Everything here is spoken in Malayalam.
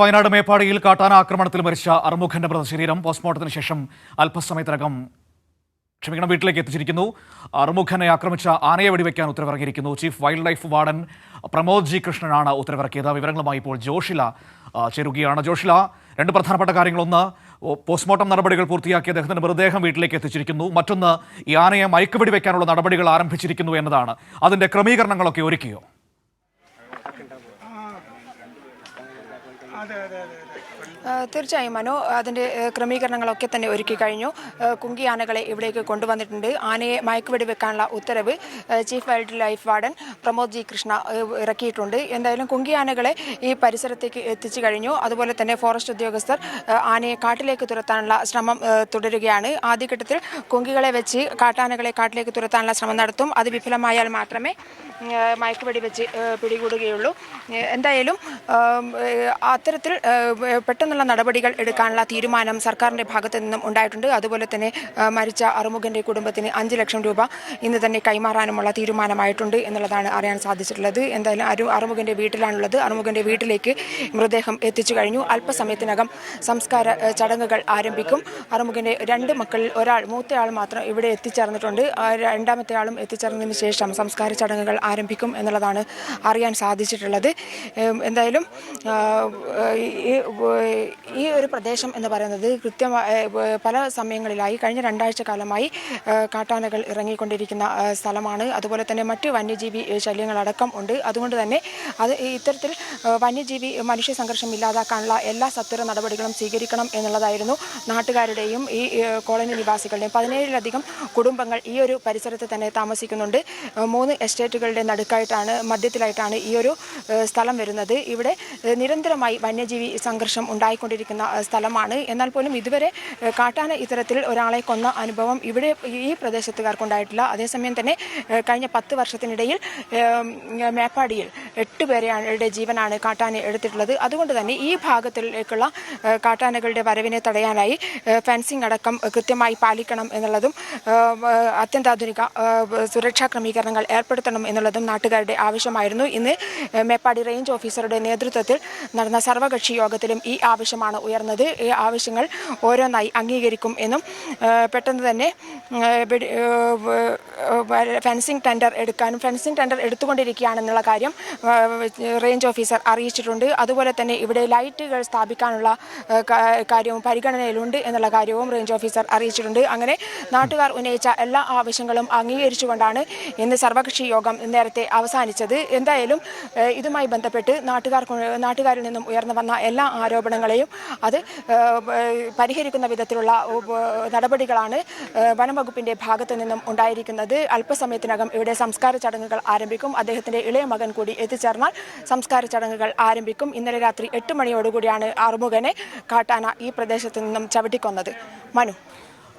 വയനാട് മേപ്പാടിയിൽ കാട്ടാന ആക്രമണത്തിൽ മരിച്ച അറുമുഖന്റെ മൃതശരീരം പോസ്റ്റ്മോർട്ടത്തിന് ശേഷം അല്പസമയത്തിനകം വീട്ടിലേക്ക് എത്തിച്ചിരിക്കുന്നു. അറുമുഖനെ ആക്രമിച്ച ആനയെ വെടിവെക്കാൻ ഉത്തരവിറങ്ങിയിരിക്കുന്നു. Chief wildlife warden Pramod G കൃഷ്ണനാണ് ഉത്തരവിറക്കിയത്. വിവരങ്ങളുമായി ഇപ്പോൾ ജോഷില ചേരുകയാണ്. ജോഷില, രണ്ട് പ്രധാനപ്പെട്ട കാര്യങ്ങളൊന്ന്, പോസ്റ്റ്മോർട്ടം നടപടികൾ പൂർത്തിയാക്കി അദ്ദേഹത്തിന്റെ മൃതദേഹം വീട്ടിലേക്ക് എത്തിച്ചിരിക്കുന്നു. മറ്റൊന്ന്, ഈ ആനയെ മയക്കുവെടിവെക്കാനുള്ള നടപടികൾ ആരംഭിച്ചിരിക്കുന്നു എന്നതാണ്. അതിന്റെ ക്രമീകരണങ്ങളൊക്കെ ഒരുക്കിയോ? തീർച്ചയായും മനു, അതിൻ്റെ ക്രമീകരണങ്ങളൊക്കെ തന്നെ ഒരുക്കി കഴിഞ്ഞു. കുങ്കി ആനകളെ ഇവിടേക്ക് കൊണ്ടുവന്നിട്ടുണ്ട്. ആനയെ മയക്കുവെടി വെക്കാനുള്ള ഉത്തരവ് chief wildlife warden Pramod G Krishna ഇറക്കിയിട്ടുണ്ട്. എന്തായാലും കുങ്കി ആനകളെ ഈ പരിസരത്തേക്ക് എത്തിച്ചു കഴിഞ്ഞു. അതുപോലെ തന്നെ ഫോറസ്റ്റ് ഉദ്യോഗസ്ഥർ ആനയെ കാട്ടിലേക്ക് തുരത്താനുള്ള ശ്രമം തുടരുകയാണ്. ആദ്യഘട്ടത്തിൽ കുങ്കികളെ വെച്ച് കാട്ടാനകളെ കാട്ടിലേക്ക് തുരത്താനുള്ള ശ്രമം നടത്തും. അത് വിഫലമായാൽ മാത്രമേ മയക്കുവെടി വെച്ച് പിടികൂടുകയുള്ളൂ. എന്തായാലും അത്തരത്തിൽ പെട്ടെന്നുള്ള നടപടികൾ എടുക്കാനുള്ള തീരുമാനം സർക്കാരിൻ്റെ ഭാഗത്തു നിന്നും ഉണ്ടായിട്ടുണ്ട്. അതുപോലെ തന്നെ മരിച്ച അറുമുഖൻ്റെ കുടുംബത്തിന് 5 ലക്ഷം രൂപ ഇന്ന് തന്നെ കൈമാറാനുമുള്ള തീരുമാനമായിട്ടുണ്ട് എന്നുള്ളതാണ് അറിയാൻ സാധിച്ചിട്ടുള്ളത്. എന്തായാലും അറുമുഖൻ്റെ വീട്ടിലാണുള്ളത്. അറുമുഖൻ്റെ വീട്ടിലേക്ക് മൃതദേഹം എത്തിച്ചു കഴിഞ്ഞു. അല്പസമയത്തിനകം സംസ്കാര ചടങ്ങുകൾ ആരംഭിക്കും. അറുമുഖൻ്റെ 2 മക്കളിൽ ഒരാൾ, മൂത്തയാൾ മാത്രം ഇവിടെ എത്തിച്ചേർന്നിട്ടുണ്ട്. രണ്ടാമത്തെ ആളും എത്തിച്ചേർന്നതിന് ശേഷം സംസ്കാര ചടങ്ങുകൾ ആരംഭിക്കും എന്നുള്ളതാണ് അറിയാൻ സാധിച്ചിട്ടുള്ളത്. എന്തായാലും ഈ ഒരു പ്രദേശം എന്ന് പറയുന്നത് പല സമയങ്ങളിലായി കഴിഞ്ഞ 2 ആഴ്ച കാലമായി കാട്ടാനകൾ ഇറങ്ങിക്കൊണ്ടിരിക്കുന്ന സ്ഥലമാണ്. അതുപോലെ തന്നെ മറ്റ് വന്യജീവി ശല്യങ്ങളടക്കം ഉണ്ട്. അതുകൊണ്ട് തന്നെ ഇത്തരത്തിൽ വന്യജീവി മനുഷ്യ സംഘർഷം ഇല്ലാതാക്കാനുള്ള എല്ലാ സത്വര നടപടികളും സ്വീകരിക്കണം എന്നുള്ളതായിരുന്നു നാട്ടുകാരുടെയും ഈ കോളനി നിവാസികളുടെയും. 17ലധികം കുടുംബങ്ങൾ ഈ ഒരു പരിസരത്ത് തന്നെ താമസിക്കുന്നുണ്ട്. 3 എസ്റ്റേറ്റുകളുടെ മധ്യത്തിലായിട്ടാണ് ഈ ഒരു സ്ഥലം വരുന്നത്. ഇവിടെ നിരന്തരമായി വന്യജീവി സംഘർഷം ഉണ്ടായിക്കൊണ്ടിരിക്കുന്ന സ്ഥലമാണ്. എന്നാൽ പോലും ഇതുവരെ കാട്ടാന ഇത്തരത്തിൽ ഒരാളെ കൊന്ന അനുഭവം ഇവിടെ ഈ പ്രദേശത്തുകാർക്കുണ്ടായിട്ടില്ല. അതേസമയം തന്നെ കഴിഞ്ഞ 10 വർഷത്തിനിടയിൽ മേപ്പാടിയിൽ 8 പേരുടെ ജീവനാണ് കാട്ടാന എടുത്തിട്ടുള്ളത്. അതുകൊണ്ട് തന്നെ ഈ ഭാഗത്തിലേക്കുള്ള കാട്ടാനകളുടെ വരവിനെ തടയാനായി ഫെൻസിംഗ് അടക്കം കൃത്യമായി പാലിക്കണം എന്നുള്ളതും അത്യന്താധുനിക സുരക്ഷാ ക്രമീകരണങ്ങൾ ഏർപ്പെടുത്തണം എന്നുള്ളതും നാട്ടുകാരുടെ ആവശ്യമായിരുന്നു. ഇന്ന് മേപ്പാടി റേഞ്ച് ഓഫീസറുടെ നേതൃത്വത്തിൽ നടന്ന സർവകക്ഷി യോഗത്തിലും ഈ ആവശ്യമാണ് ഉയർന്നത്. ഈ ആവശ്യങ്ങൾ ഓരോന്നായി അംഗീകരിക്കും എന്നും പെട്ടെന്ന് തന്നെ ഫെൻസിംഗ് ടെൻഡർ എടുത്തുകൊണ്ടിരിക്കുകയാണെന്നുള്ള കാര്യം റേഞ്ച് ഓഫീസർ അറിയിച്ചിട്ടുണ്ട്. അതുപോലെ തന്നെ ഇവിടെ ലൈറ്റുകൾ സ്ഥാപിക്കാനുള്ള കാര്യവും പരിഗണനയിലുണ്ട് എന്നുള്ള കാര്യവും റേഞ്ച് ഓഫീസർ അറിയിച്ചിട്ടുണ്ട്. അങ്ങനെ നാട്ടുകാർ ഉന്നയിച്ച എല്ലാ ആവശ്യങ്ങളും അംഗീകരിച്ചുകൊണ്ടാണ് ഇന്ന് സർവകക്ഷി യോഗം നേരത്തെ അവസാനിച്ചത്. എന്തായാലും ഇതുമായി ബന്ധപ്പെട്ട് നാട്ടുകാരിൽ നിന്നും ഉയർന്നു വന്ന എല്ലാ ആരോപണങ്ങളെയും അത് പരിഹരിക്കുന്ന വിധത്തിലുള്ള നടപടികളാണ് വനംവകുപ്പിന്റെ ഭാഗത്തു നിന്നും ഉണ്ടായിരിക്കുന്നത്. അല്പസമയത്തിനകം ഇവിടെ സംസ്കാര ചടങ്ങുകൾ ആരംഭിക്കും. അദ്ദേഹത്തിന്റെ ഇളയ മകൻ കൂടി എത്തിച്ചേർന്നാൽ സംസ്കാര ചടങ്ങുകൾ ആരംഭിക്കും. ഇന്നലെ രാത്രി 8 മണിയോടുകൂടിയാണ് അറുമുഖനെ കാട്ടാന ഈ പ്രദേശത്ത് നിന്നും ചവിട്ടിക്കൊന്നത്. മനു.